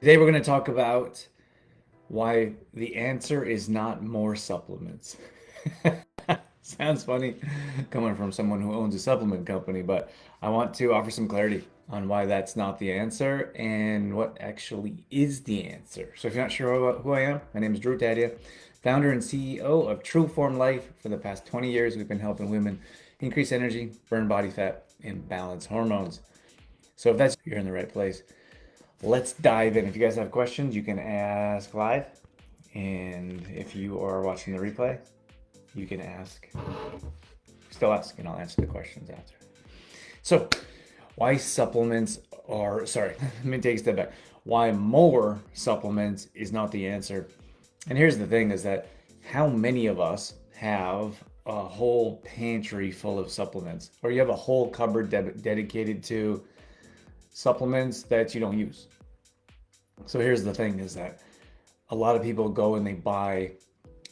Today we're going to talk about why the answer is not more supplements. Sounds funny coming from someone who owns a supplement company, but I want to offer some clarity on why that's not the answer and what actually is the answer. So if you're not sure who I am, my name is Drew Tadia, founder and CEO of True Form Life. For the past 20 years, we've been helping women increase energy, burn body fat, and balance hormones. So if that's you're in the right place. Let's dive in. If you guys have questions, you can ask live. And if you are watching the replay, you can still ask, and I'll answer the questions after. So, why supplements are, sorry, let me take a step back. Why more supplements is not the answer. And here's the thing is that how many of us have a whole pantry full of supplements, or you have a whole cupboard dedicated to supplements that you don't use? So here's the thing is that a lot of people go and they buy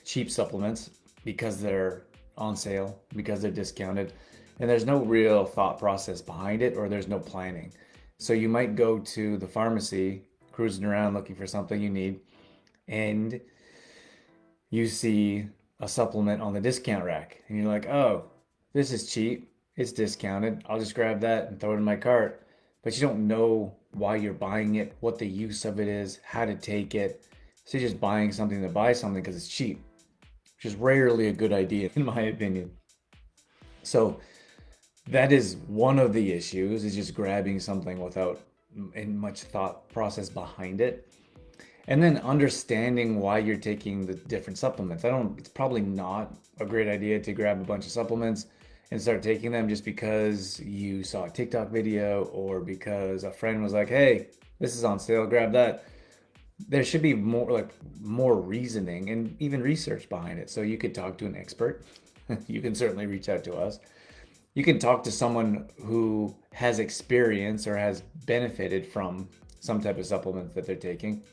cheap supplements because they're on sale, because they're discounted, and there's no real thought process behind it or there's no planning. So you might go to the pharmacy, cruising around looking for something you need, and you see a supplement on the discount rack, and you're like, oh, this is cheap, it's discounted, I'll just grab that and throw it in my cart. But you don't know why you're buying it, what the use of it is, how to take it. So you're just buying something to buy something because it's cheap, which is rarely a good idea, in my opinion. So that is one of the issues, is just grabbing something without much thought process behind it. And then understanding why you're taking the different supplements. It's probably not a great idea to grab a bunch of supplements and start taking them just because you saw a TikTok video or because a friend was like, hey, this is on sale, grab that. There should be more reasoning and even research behind it. So you could talk to an expert. You can certainly reach out to us. You can talk to someone who has experience or has benefited from some type of supplements that they're taking.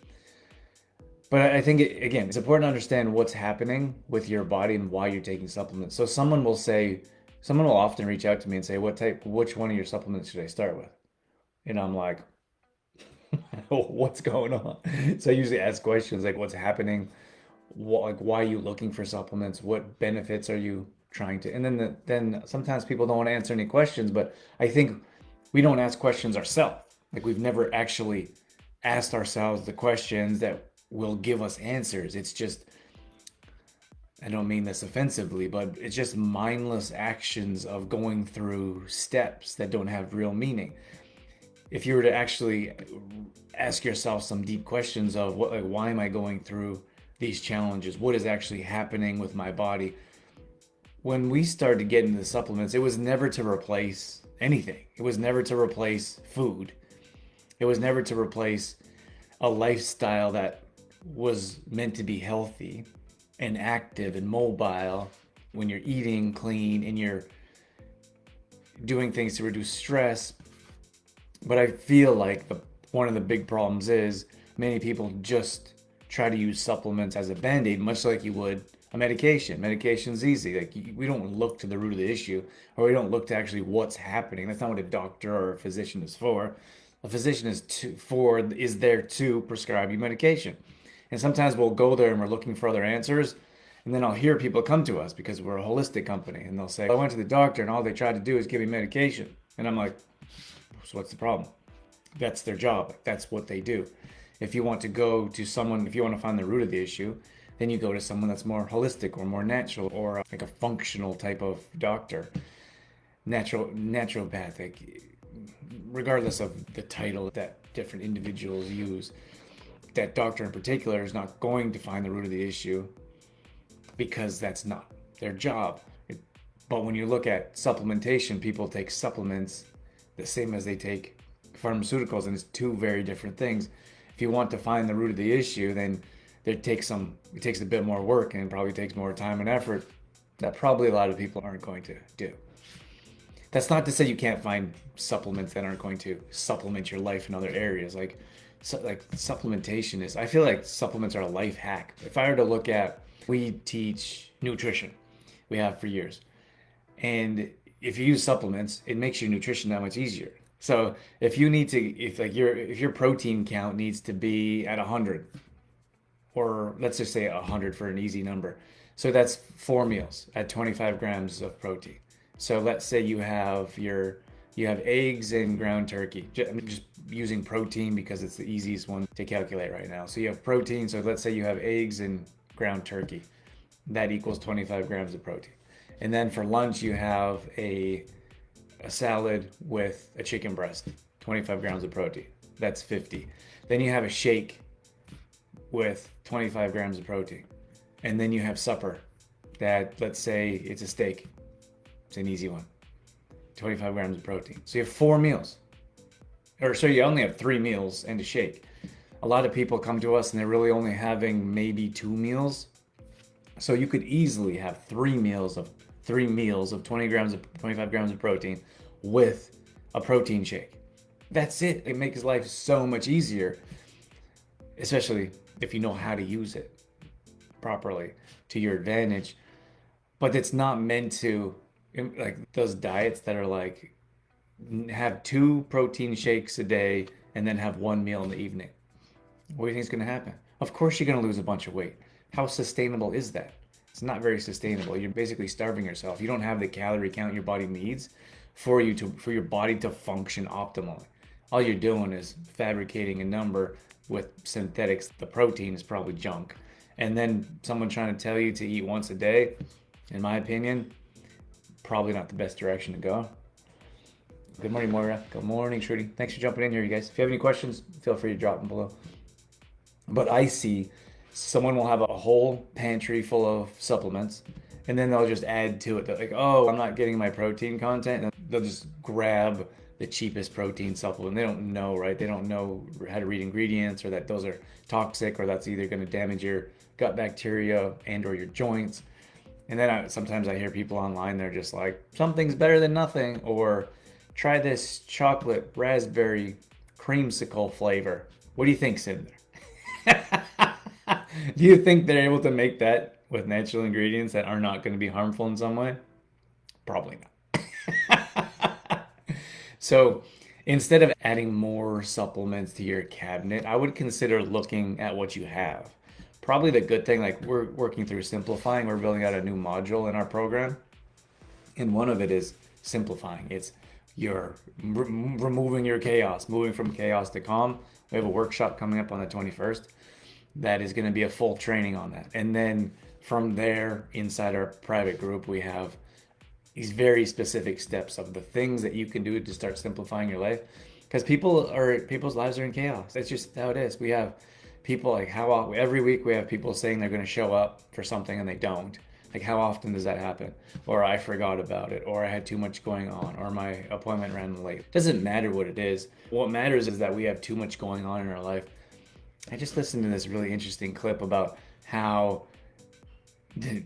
But I think, again, it's important to understand what's happening with your body and why you're taking supplements. So someone will often reach out to me and say, which one of your supplements should I start with? And I'm like, what's going on? So I usually ask questions like, what's happening? Why are you looking for supplements? What benefits are you trying to? And then sometimes people don't want to answer any questions, but I think we don't ask questions ourselves. Like we've never actually asked ourselves the questions that will give us answers. It's just, I don't mean this offensively, but it's just mindless actions of going through steps that don't have real meaning. If you were to actually ask yourself some deep questions of why am I going through these challenges? What is actually happening with my body? When we started getting the supplements, it was never to replace anything. It was never to replace food. It was never to replace a lifestyle that was meant to be healthy and active and mobile. When you're eating clean and you're doing things to reduce stress. But I feel like one of the big problems is many people just try to use supplements as a band-aid, much like you would a medication. Medication's easy. Like we don't look to the root of the issue, or we don't look to actually what's happening. That's not what a doctor or a physician is for. A physician is there to prescribe you medication. And sometimes we'll go there and we're looking for other answers. And then I'll hear people come to us because we're a holistic company and they'll say, I went to the doctor and all they tried to do is give me medication. And I'm like, so what's the problem? That's their job. That's what they do. If you want to go to someone, if you want to find the root of the issue, then you go to someone that's more holistic or more natural or like a functional type of doctor, naturopathic, regardless of the title that different individuals use. That doctor in particular is not going to find the root of the issue because that's not their job. But when you look at supplementation, people take supplements the same as they take pharmaceuticals, and it's two very different things. If you want to find the root of the issue, then it takes a bit more work and probably takes more time and effort that probably a lot of people aren't going to do. That's not to say you can't find supplements that aren't going to supplement your life in other areas. Like supplementation is, I feel like supplements are a life hack. If I were to look at, we teach nutrition, we have for years. And if you use supplements, it makes your nutrition that much easier. So if you need to, if your protein count needs to be at 100, or let's just say 100 for an easy number. So that's 4 meals at 25 grams of protein. So let's say you have eggs and ground turkey. I'm just using protein because it's the easiest one to calculate right now. So you have protein. So let's say you have eggs and ground turkey. That equals 25 grams of protein. And then for lunch you have a salad with a chicken breast, 25 grams of protein. That's 50. Then you have a shake with 25 grams of protein. And then you have supper that, let's say it's a steak. It's an easy one. 25 grams of protein. So you have 4 meals. Or so you only have 3 meals and a shake. A lot of people come to us and they're really only having maybe 2 meals. So you could easily have 3 meals of 20 grams of 25 grams of protein with a protein shake. That's it. It makes life so much easier, especially if you know how to use it properly to your advantage. But it's not meant to, like those diets that are like have 2 protein shakes a day and then have 1 meal in the evening. What do you think is going to happen? Of course, you're going to lose a bunch of weight. How sustainable is that? It's not very sustainable. You're basically starving yourself. You don't have the calorie count your body needs for your body to function optimally. All you're doing is fabricating a number with synthetics. The protein is probably junk. And then someone trying to tell you to eat once a day, in my opinion, probably not the best direction to go. Good morning, Moira. Good morning, Shruti. Thanks for jumping in here, you guys. If you have any questions, feel free to drop them below. But I see someone will have a whole pantry full of supplements and then they'll just add to it. They're like, oh, I'm not getting my protein content. And they'll just grab the cheapest protein supplement. They don't know, right? They don't know how to read ingredients or that those are toxic or that's either going to damage your gut bacteria and or your joints. And then sometimes I hear people online, they're just like, something's better than nothing, or try this chocolate raspberry creamsicle flavor. What do you think's in there? Do you think they're able to make that with natural ingredients that are not going to be harmful in some way? Probably not. So instead of adding more supplements to your cabinet, I would consider looking at what you have. Probably the good thing, like we're working through simplifying, we're building out a new module in our program. And one of it is simplifying. It's you're removing your chaos, moving from chaos to calm. We have a workshop coming up on the 21st that is going to be a full training on that. And then from there, inside our private group, we have these very specific steps of the things that you can do to start simplifying your life. Because people's lives are in chaos. That's just how it is. We have people like every week we have people saying they're going to show up for something and they don't. Like how often does that happen? Or I forgot about it, or I had too much going on, or my appointment ran late. Doesn't matter what it is. What matters is that we have too much going on in our life. I just listened to this really interesting clip about how this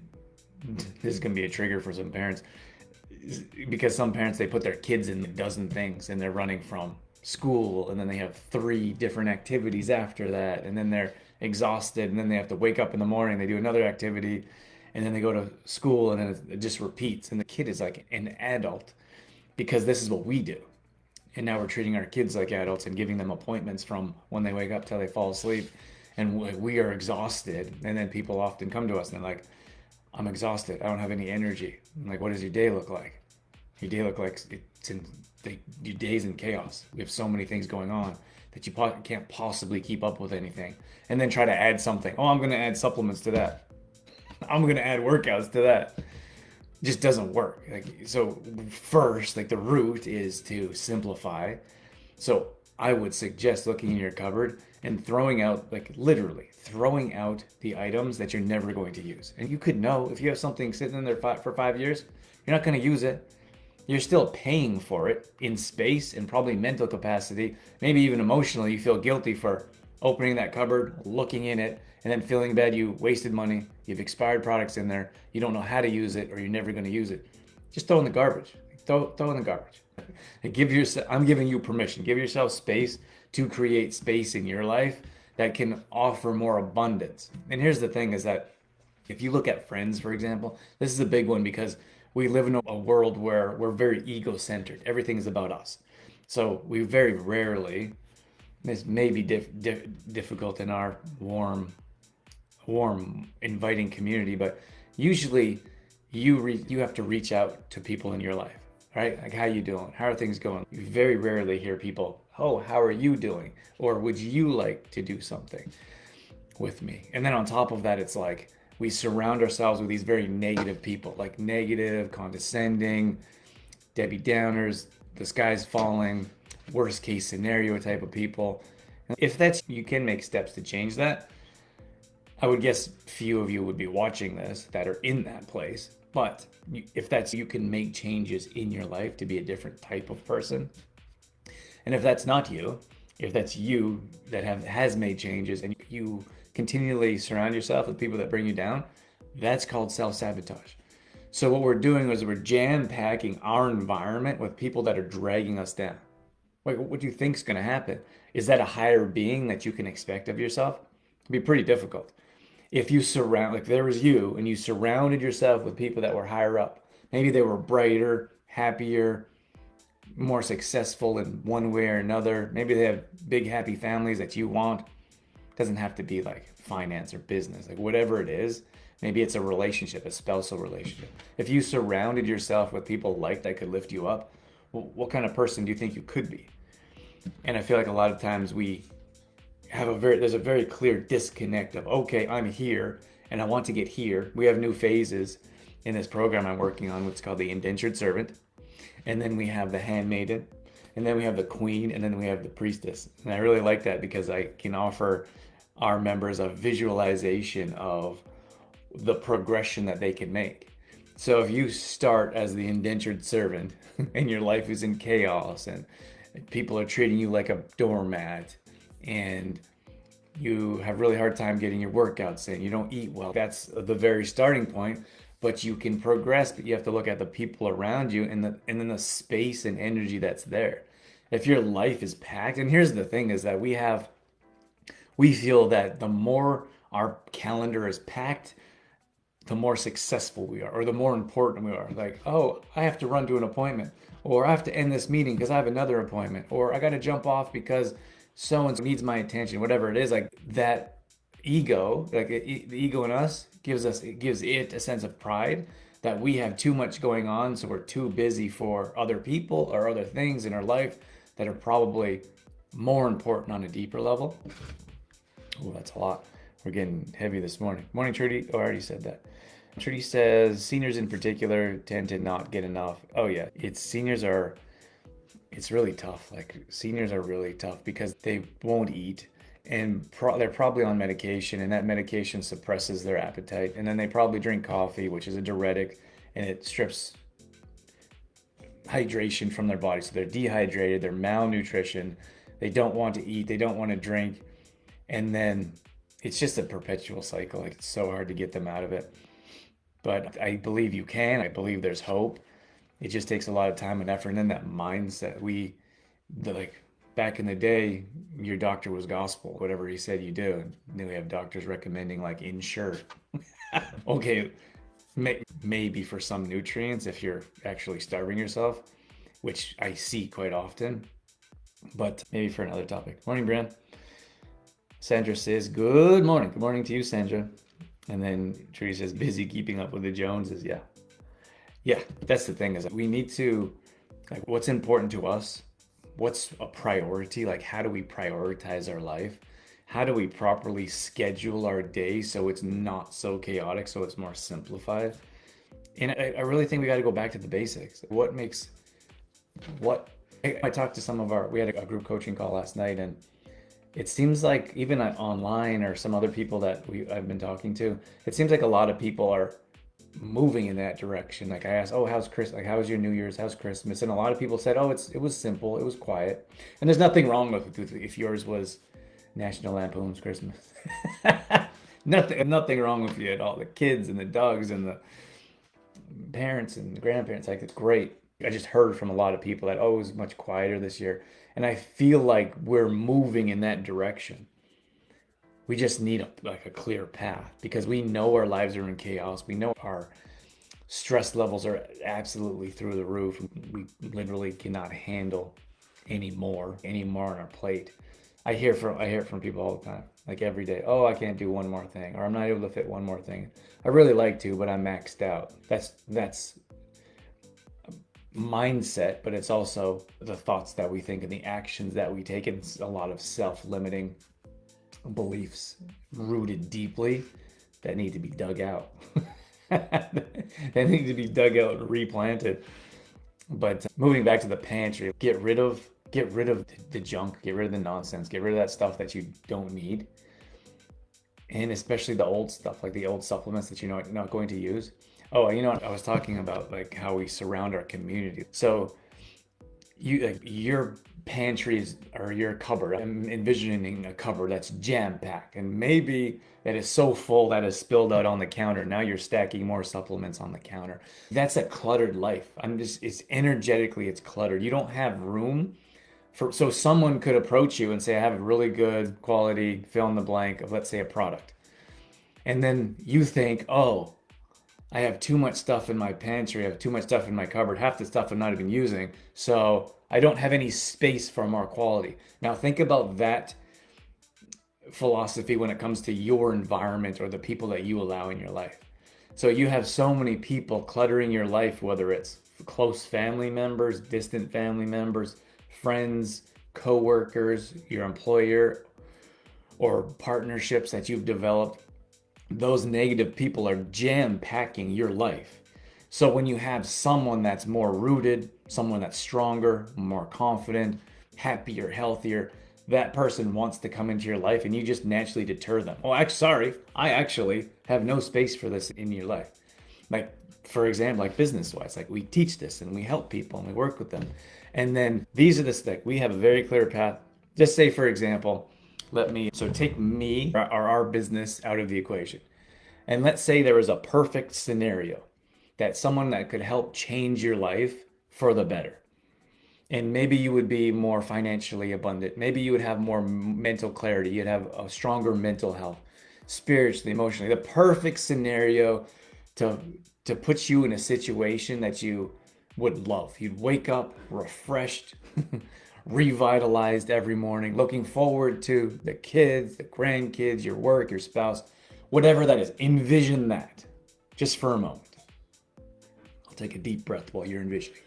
is going to be a trigger for some parents, because some parents, they put their kids in a dozen things and they're running from school and then they have 3 different activities after that and then they're exhausted and then they have to wake up in the morning, they do another activity and then they go to school and then it just repeats and the kid is like an adult because this is what we do. And now we're treating our kids like adults and giving them appointments from when they wake up till they fall asleep. And we are exhausted. And then people often come to us and they're like, I'm exhausted. I don't have any energy. I'm like, what does your day look like? Your day look like your day's in chaos. We have so many things going on that you can't possibly keep up with anything. And then try to add something. Oh, I'm going to add supplements to that. I'm going to add workouts to that. Just doesn't work. So first, the root is to simplify. So I would suggest looking in your cupboard and throwing out, literally throwing out the items that you're never going to use. And you could know if you have something sitting in there for 5 years, you're not going to use it. You're still paying for it in space and probably mental capacity, maybe even emotionally. You feel guilty for opening that cupboard, looking in it, and then feeling bad you wasted money, you've expired products in there, you don't know how to use it, or you're never going to use it. Just throw in the garbage. Throw in the garbage. I'm giving you permission. Give yourself space to create space in your life that can offer more abundance. And here's the thing is that if you look at friends, for example, this is a big one because we live in a world where we're very ego-centered. Everything is about us. So we very rarely, this may be difficult in our warm, inviting community, but usually you have to reach out to people in your life, right? Like, how you doing? How are things going? You very rarely hear people, oh, how are you doing? Or would you like to do something with me? And then on top of that, it's like we surround ourselves with these very negative people, like negative, condescending, Debbie Downers, the sky's falling, worst case scenario type of people. If that's, you can make steps to change that. I would guess few of you would be watching this that are in that place. But if that's, you can make changes in your life to be a different type of person. And if that's not you, if that's you that has made changes and you continually surround yourself with people that bring you down, that's called self-sabotage. So what we're doing is we're jam-packing our environment with people that are dragging us down. Like, what do you think is going to happen? Is that a higher being that you can expect of yourself? It'd be pretty difficult. If you surround, like there was you, and you surrounded yourself with people that were higher up, maybe they were brighter, happier, more successful in one way or another. Maybe they have big, happy families that you want. It doesn't have to be like finance or business, like whatever it is. Maybe it's a relationship, a spousal relationship. If you surrounded yourself with people like that could lift you up, what kind of person do you think you could be? And I feel like a lot of times we have there's a very clear disconnect of, okay, I'm here and I want to get here. We have new phases in this program I'm working on, what's called the indentured servant. And then we have the handmaiden, and then we have the queen, and then we have the priestess. And I really like that because I can offer our members a visualization of the progression that they can make. So if you start as the indentured servant and your life is in chaos and people are treating you like a doormat and you have really hard time getting your workouts in, you don't eat well, that's the very starting point. But you can progress, but you have to look at the people around you and then the space and energy that's there. If your life is packed, and here's the thing is that we feel that the more our calendar is packed, the more successful we are, or the more important we are. Like, oh, I have to run to an appointment, or I have to end this meeting because I have another appointment, or I got to jump off because so and so needs my attention, whatever it is. Like that ego, like the ego in us gives it a sense of pride that we have too much going on, so we're too busy for other people or other things in our life that are probably more important on a deeper level. Oh, that's a lot. We're getting heavy this morning. Morning, Trudy. Oh, I already said that. Trudy says seniors in particular tend to not get enough. Oh yeah, it's really tough. Like seniors are really tough because they won't eat and they're probably on medication, and that medication suppresses their appetite. And then they probably drink coffee, which is a diuretic, and it strips hydration from their body. So they're dehydrated, they're malnutrition, they don't want to eat, they don't want to drink, and then it's just a perpetual cycle. Like it's so hard to get them out of it. But I believe you can. I believe there's hope. It just takes a lot of time and effort, and then that mindset. Like back in the day, your doctor was gospel. Whatever he said, you do. And then we have doctors recommending like Ensure. Okay, maybe for some nutrients if you're actually starving yourself, which I see quite often. But maybe for another topic. Morning, Brian. Sandra says, good morning. Good morning to you, Sandra. And then Trudy says, busy keeping up with the Joneses. Yeah. Yeah, that's the thing is we need to, like, what's important to us? What's a priority? Like, how do we prioritize our life? How do we properly schedule our day so it's not so chaotic, so it's more simplified? And I really think we got to go back to the basics. I talked to we had a group coaching call last night, and it seems like even online or some other people that I've been talking to, it seems like a lot of people are moving in that direction. Like I asked, oh, how's Chris? Like, how was your New Year's? How's Christmas? And a lot of people said, oh, it was simple, it was quiet, and there's nothing wrong with it if yours was National Lampoon's Christmas. Nothing wrong with you at all. The kids and the dogs and the parents and the grandparents, like it's great. I just heard from a lot of people that, oh, it was much quieter this year, and I feel like we're moving in that direction. We just need a clear path because we know our lives are in chaos. We know our stress levels are absolutely through the roof. We literally cannot handle anymore on our plate. I hear it from people all the time, like every day. Oh, I can't do one more thing, or I'm not able to fit one more thing. I really like to, but I'm maxed out. That's mindset, but it's also the thoughts that we think and the actions that we take. And it's a lot of self-limiting beliefs rooted deeply that need to be dug out. They need to be dug out and replanted. But moving back to the pantry, get rid of the junk, get rid of the nonsense, get rid of that stuff that you don't need, and especially the old stuff, like the old supplements that you're not going to use. Oh, you know what? I was talking about like how we surround our community. So you like your pantries or your cupboard. I'm envisioning a cupboard that's jam packed, and maybe that is so full that is spilled out on the counter. Now you're stacking more supplements on the counter. That's a cluttered life. It's energetically, it's cluttered. You don't have room for, so someone could approach you and say, I have a really good quality fill in the blank of, let's say, a product. And then you think, oh, I have too much stuff in my pantry, I have too much stuff in my cupboard, half the stuff I'm not even using, so I don't have any space for more quality. Now think about that philosophy when it comes to your environment or the people that you allow in your life. So you have so many people cluttering your life, whether it's close family members, distant family members, friends, co-workers, your employer, or partnerships that you've developed. Those negative people are jam packing your life. So when you have someone that's more rooted, someone that's stronger, more confident, happier, healthier, that person wants to come into your life and you just naturally deter them. Oh, sorry, I actually have no space for this in your life. Like, for example, like business wise, like we teach this and we help people and we work with them. And then these are the stick. We have a very clear path. Just say, for example, so take me or our business out of the equation. And let's say there was a perfect scenario that someone that could help change your life for the better. And maybe you would be more financially abundant. Maybe you would have more mental clarity. You'd have a stronger mental health, spiritually, emotionally. The perfect scenario to to put you in a situation that you would love. You'd wake up refreshed, revitalized every morning, looking forward to the kids, the grandkids, your work, your spouse, whatever that is. Envision that just for a moment. I'll take a deep breath while you're envisioning.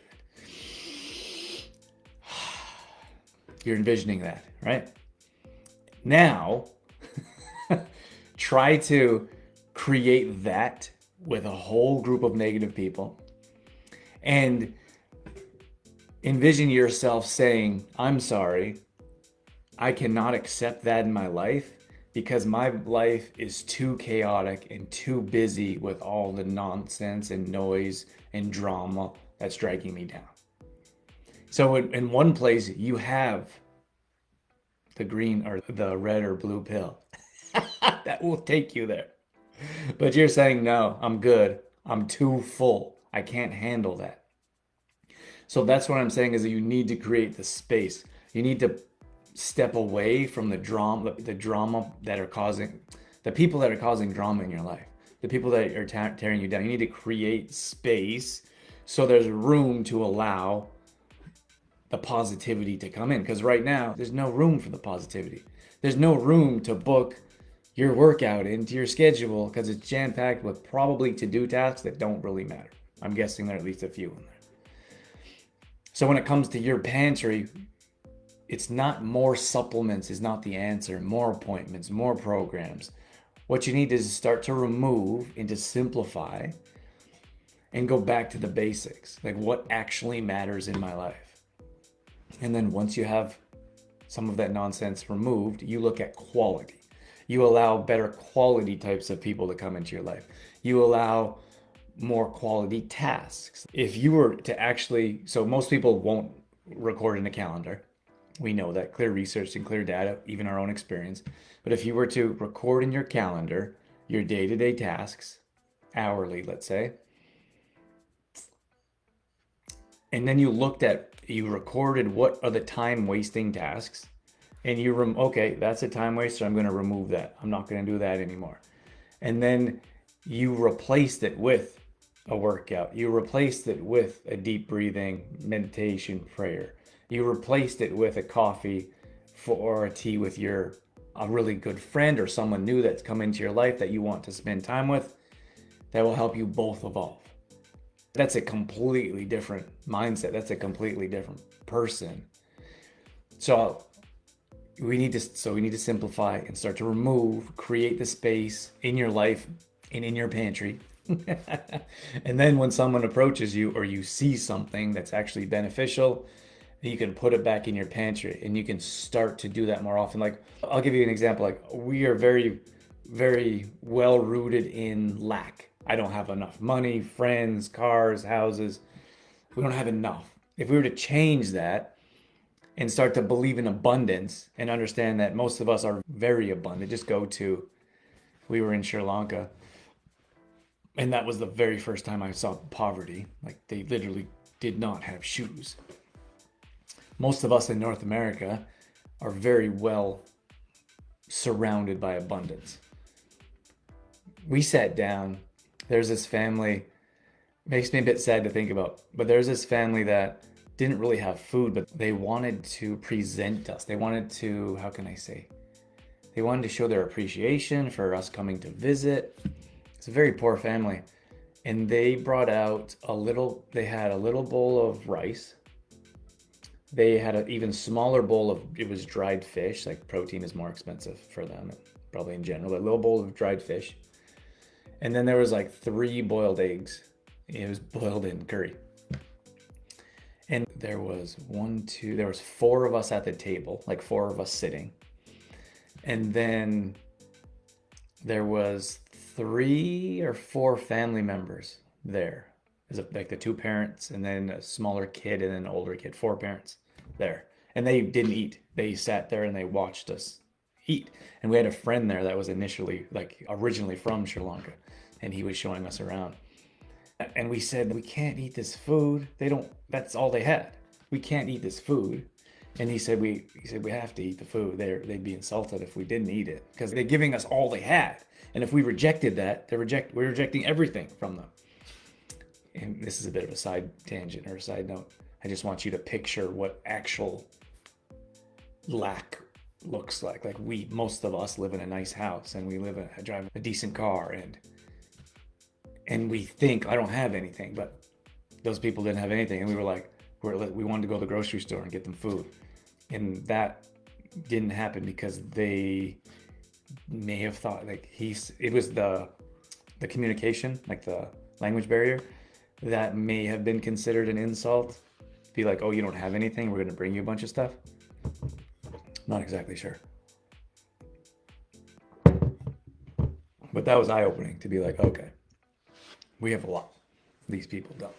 You're envisioning that, right? Now, try to create that with a whole group of negative people and envision yourself saying, I'm sorry, I cannot accept that in my life because my life is too chaotic and too busy with all the nonsense and noise and drama that's dragging me down. So in one place, you have the green or the red or blue pill that will take you there. But you're saying, no, I'm good. I'm too full. I can't handle that. So that's what I'm saying is that you need to create the space. You need to step away from the drama that are causing, the people that are causing drama in your life, the people that are tearing you down. You need to create space so there's room to allow the positivity to come in. Because right now, there's no room for the positivity. There's no room to book your workout into your schedule because it's jam-packed with probably to-do tasks that don't really matter. I'm guessing there are at least a few in there. So when it comes to your pantry, it's not more supplements is not the answer, more appointments, more programs. What you need is start to remove and to simplify and go back to the basics, like what actually matters in my life. And then once you have some of that nonsense removed, you look at quality. You allow better quality types of people to come into your life. You allow more quality tasks. If you were to actually, so most people won't record in a calendar. We know that, clear research and clear data, even our own experience. But if you were to record in your calendar your day-to-day tasks, hourly, let's say, and then you recorded what are the time wasting tasks, and okay, that's a time waster, I'm going to remove that. I'm not going to do that anymore. And then you replaced it with a workout. You replaced it with a deep breathing, meditation, prayer. You replaced it with a coffee or a tea with a really good friend or someone new that's come into your life that you want to spend time with, that will help you both evolve. That's a completely different mindset. That's a completely different person. So we need to simplify and start to create the space in your life and in your pantry. And then when someone approaches you or you see something that's actually beneficial, you can put it back in your pantry and you can start to do that more often. Like, I'll give you an example. Like, we are very, very well rooted in lack. I don't have enough money, friends, cars, houses. We don't have enough. If we were to change that and start to believe in abundance and understand that most of us are very abundant, we were in Sri Lanka, and that was the very first time I saw poverty. Like, they literally did not have shoes. Most of us in North America are very well surrounded by abundance. We sat down. There's this family, makes me a bit sad to think about, but there's this family that didn't really have food, but they wanted to present us. They wanted to, how can I say? They wanted to show their appreciation for us coming to visit. It's a very poor family. And they brought out they had a little bowl of rice. They had an even smaller bowl it was dried fish. Like, protein is more expensive for them, probably in general, but a little bowl of dried fish. And then there was like 3 boiled eggs. It was boiled in curry. And there was there was 4 of us at the table, like 4 of us sitting. And then there was 3 or 4 family members there. Like the 2 parents and then a smaller kid and then an older kid, 4 parents there. And they didn't eat. They sat there and they watched us eat. And we had a friend there that was originally from Sri Lanka, and he was showing us around. And we said, we can't eat this food. That's all they had. We can't eat this food. And he said, we have to eat the food. They'd be insulted if we didn't eat it, because they're giving us all they had. And if we rejected that, we're rejecting everything from them. And this is a bit of a side tangent or a side note. I just want you to picture what actual lack looks like. Like, most of us live in a nice house and drive a decent car, and we think, I don't have anything, but those people didn't have anything. And we were like, we wanted to go to the grocery store and get them food. And that didn't happen because they may have thought it was the communication, like the language barrier, that may have been considered an insult. Be like, oh, you don't have anything, we're going to bring you a bunch of stuff. Not exactly sure. But that was eye-opening to be like, okay, we have a lot. These people don't.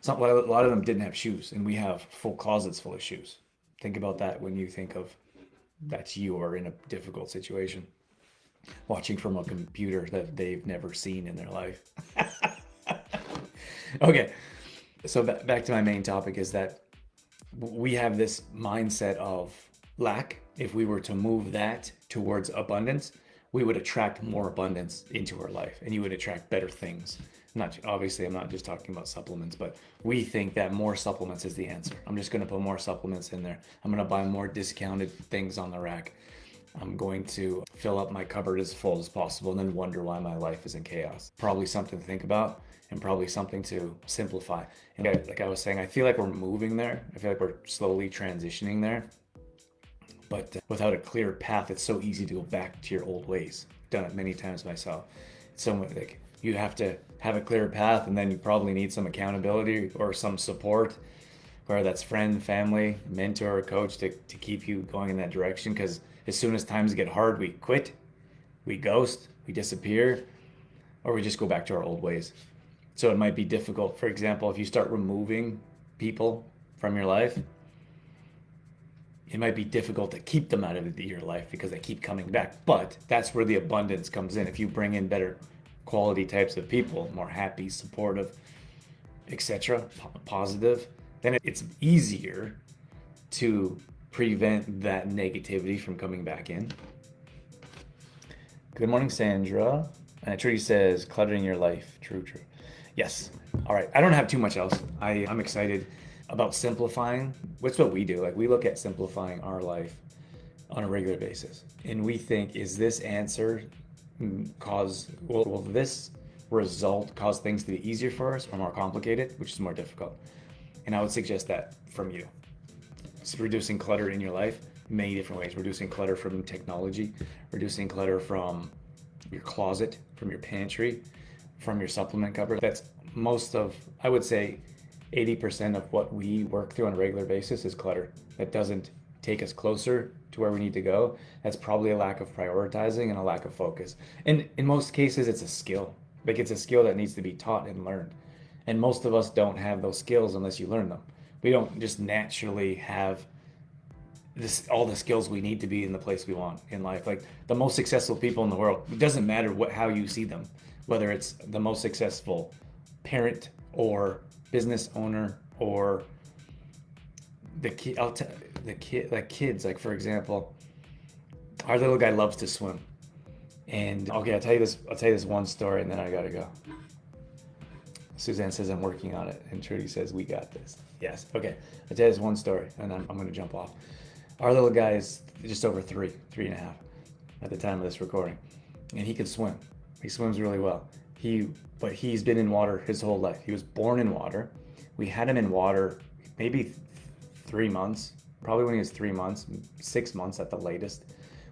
A lot of them didn't have shoes, and we have full closets full of shoes. Think about that when you think of that's you or in a difficult situation, watching from a computer that they've never seen in their life. Okay, so back to my main topic is that we have this mindset of lack. If we were to move that towards abundance, we would attract more abundance into our life, and you would attract better things. Obviously, I'm not just talking about supplements, but we think that more supplements is the answer. I'm just going to put more supplements in there. I'm going to buy more discounted things on the rack. I'm going to fill up my cupboard as full as possible and then wonder why my life is in chaos. Probably something to think about and probably something to simplify. And like I was saying, I feel like we're moving there. I feel like we're slowly transitioning there. But without a clear path, it's so easy to go back to your old ways. I've done it many times myself. It's so like you have to have a clear path, and then you probably need some accountability or some support, whether that's friend, family, mentor, or coach to keep you going in that direction. Because as soon as times get hard, we quit, we ghost, we disappear, or we just go back to our old ways. So it might be difficult. For example, if you start removing people from your life, it might be difficult to keep them out of your life because they keep coming back. But that's where the abundance comes in. If you bring in better quality types of people, more happy, supportive, etc., positive, then it's easier to prevent that negativity from coming back in. Good morning, Sandra. Trudy says, cluttering your life. True. Yes. All right. I don't have too much else. I'm excited. about simplifying. What's what we do? Like we look at simplifying our life on a regular basis, and we think, is this answer cause will this result cause things to be easier for us or more complicated, which is more difficult? And I would suggest that from you. So reducing clutter in your life, many different ways. Reducing clutter from technology, reducing clutter from your closet, from your pantry, from your supplement cupboard. That's most of, I would say, 80% of what we work through on a regular basis is clutter. That doesn't take us closer to where we need to go. That's probably a lack of prioritizing and a lack of focus. And in most cases, it's a skill. Like it's a skill that needs to be taught and learned. And most of us don't have those skills unless you learn them. We don't just naturally have this all the skills we need to be in the place we want in life. Like the most successful people in the world, it doesn't matter how you see them, whether it's the most successful parent or business owner or the kid. Like kids. Like for example, our little guy loves to swim, and okay, I'll tell you this one story, and then I gotta go. Suzanne says I'm working on it, and Trudy says we got this. Yes. Okay. I'll tell you this one story, and then I'm going to jump off. Our little guy is just over three and a half at the time of this recording, and he can swim. He swims really well. But he's been in water his whole life. He was born in water. We had him in water maybe 3 months, probably when he was 3 months, 6 months at the latest.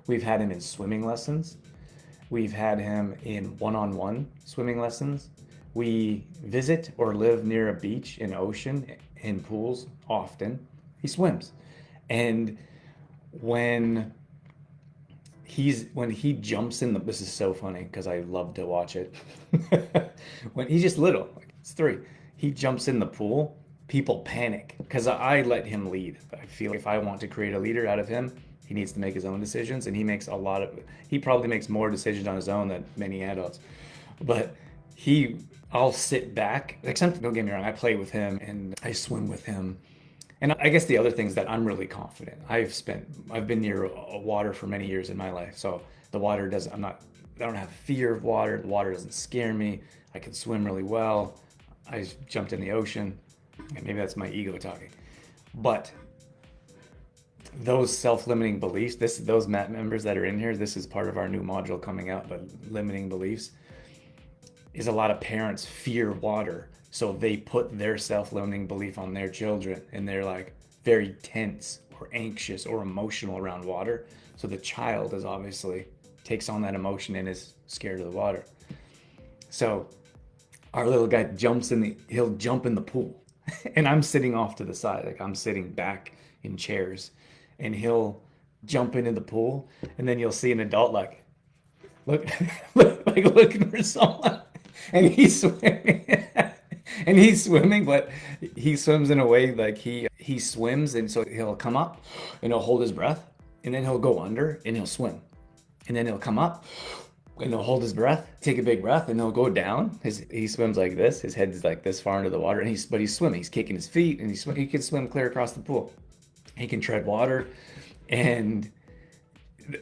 We've had him in swimming lessons. We've had him in one-on-one swimming lessons. We visit or live near a beach, an ocean, in pools often. He swims. And when he jumps in this is so funny because I love to watch it. When he's just little, like it's 3, he jumps in the pool, people panic because I let him lead. I feel if I want to create a leader out of him, he needs to make his own decisions, and he probably makes more decisions on his own than many adults. But I'll sit back. Like don't get me wrong, I play with him and I swim with him. And I guess the other thing is that I'm really confident. I've been near water for many years in my life. So the water I don't have fear of water. The water doesn't scare me. I can swim really well. I jumped in the ocean. And maybe that's my ego talking. But those self-limiting beliefs, those MAT members that are in here, this is part of our new module coming out, but limiting beliefs is a lot of parents fear water. So they put their self-limiting belief on their children, and they're like very tense or anxious or emotional around water. So the child is obviously takes on that emotion and is scared of the water. So our little guy he'll jump in the pool and I'm sitting off to the side. Like I'm sitting back in chairs and he'll jump into the pool, and then you'll see an adult like looking for someone, and he's swimming. And he's swimming, but he swims in a way like he swims, and so he'll come up and he'll hold his breath, and then he'll go under and he'll swim, and then he'll come up and he'll hold his breath, take a big breath, and he'll go down. He swims like this. His head's like this far into the water, and he's swimming. He's kicking his feet, and he can swim clear across the pool. He can tread water, and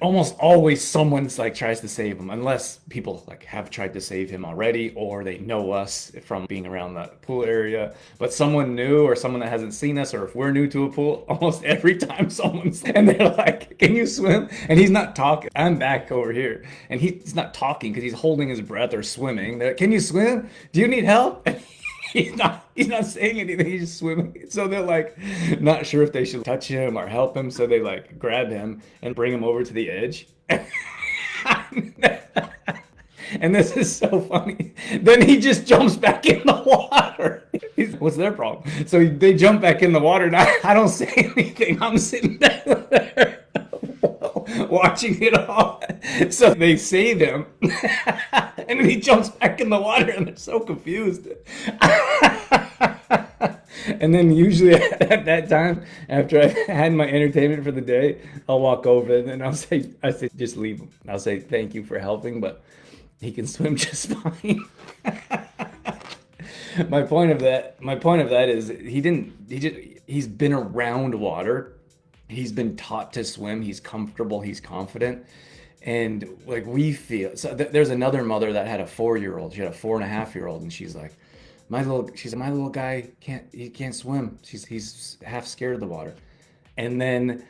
almost always someone's like tries to save him, unless people like have tried to save him already, or they know us from being around the pool area. But someone new or someone that hasn't seen us, or if we're new to a pool, almost every time someone's and they're like, can you swim? And he's not talking. I'm back over here and he's not talking because he's holding his breath or swimming. They're like, can you swim? Do you need help? He's not saying anything, he's just swimming. So they're like not sure if they should touch him or help him, so they like grab him and bring him over to the edge. And this is so funny. Then he just jumps back in the water. What's their problem? So they jump back in the water, and I don't say anything. I'm sitting there watching it all. So they save him, and then he jumps back in the water, and they're so confused. And then usually at that time, after I've had my entertainment for the day, I'll walk over and then I say, just leave him. I'll say, thank you for helping, but he can swim just fine. My point of that is he's been around water. He's been taught to swim. He's comfortable. He's confident. And like we feel, so there's another mother that had a 4-year-old. She had a 4.5-year-old, and she's like, My little guy he can't swim. He's half scared of the water. And then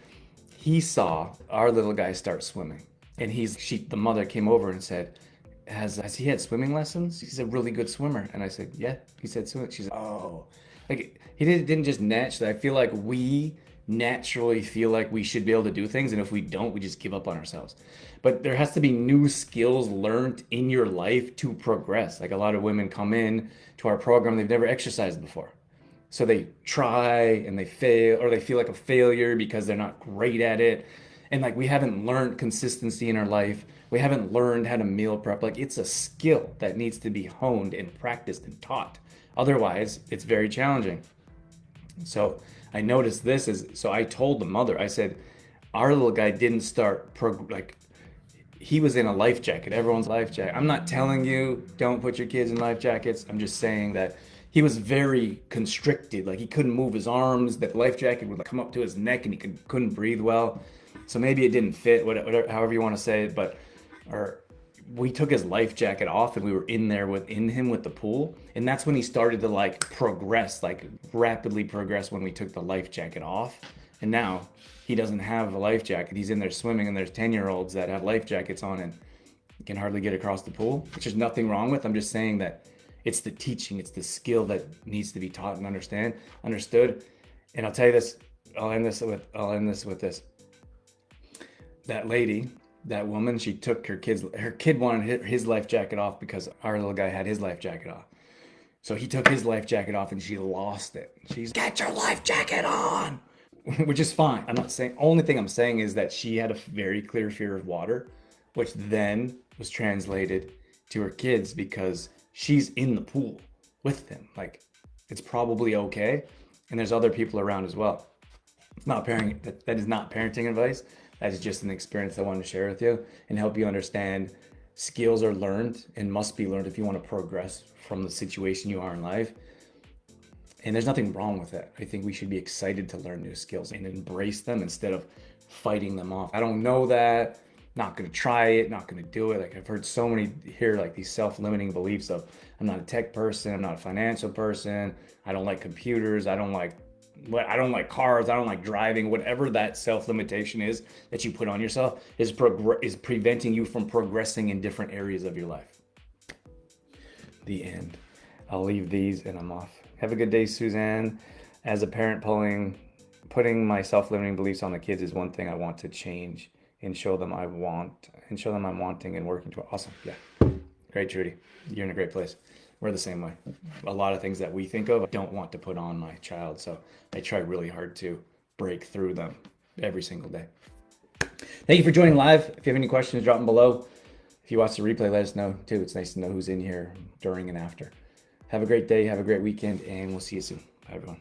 he saw our little guy start swimming. And the mother came over and said, has he had swimming lessons? He's a really good swimmer. And I said, yeah, he said swimming. She's like, oh, like he didn't just naturally. I feel like we naturally feel like we should be able to do things. And if we don't, we just give up on ourselves. But there has to be new skills learned in your life to progress. Like a lot of women come in to our program, they've never exercised before. So they try and they fail, or they feel like a failure because they're not great at it. And like we haven't learned consistency in our life. We haven't learned how to meal prep. Like it's a skill that needs to be honed and practiced and taught. Otherwise, it's very challenging. So I noticed so I told the mother, I said, our little guy didn't like he was in a life jacket, everyone's life jacket. I'm not telling you don't put your kids in life jackets. I'm just saying that he was very constricted. Like he couldn't move his arms. That life jacket would like come up to his neck, and he couldn't breathe well. So maybe it didn't fit, whatever, however you want to say it. But or we took his life jacket off, and we were in there within him with the pool, and that's when he started to like progress, like rapidly progress when we took the life jacket off. And now he doesn't have a life jacket. He's in there swimming, and there's 10-year-olds that have life jackets on and can hardly get across the pool, which there's nothing wrong with. I'm just saying that it's the teaching, it's the skill that needs to be taught and understood. And I'll tell you this, I'll end this with this. That lady, that woman, she took her kid wanted his life jacket off because our little guy had his life jacket off. So he took his life jacket off and she lost it. She's, get your life jacket on, which is fine. I'm not saying, only thing I'm saying is that she had a very clear fear of water, which then was translated to her kids because she's in the pool with them. Like it's probably okay. And there's other people around as well. It's not parenting. That is not parenting advice. That is just an experience I wanted to share with you and help you understand skills are learned and must be learned if you want to progress from the situation you are in life. And there's nothing wrong with that. I think we should be excited to learn new skills and embrace them instead of fighting them off. I don't know that, not going to try it, not going to do it. Like I've heard so many here, like these self-limiting beliefs of I'm not a tech person, I'm not a financial person, I don't like computers, I don't like cars, I don't like driving. Whatever that self-limitation is that you put on yourself is preventing you from progressing in different areas of your life. The end. I'll leave these and I'm off. Have a good day, Suzanne. As a parent, putting my self-limiting beliefs on the kids is one thing I want to change and show them I'm wanting and working toward. Awesome. Yeah. Great, Trudy. You're in a great place. We're the same way. A lot of things that we think of, I don't want to put on my child. So I try really hard to break through them every single day. Thank you for joining live. If you have any questions, drop them below. If you watch the replay, let us know too. It's nice to know who's in here during and after. Have a great day. Have a great weekend, and we'll see you soon. Bye, everyone.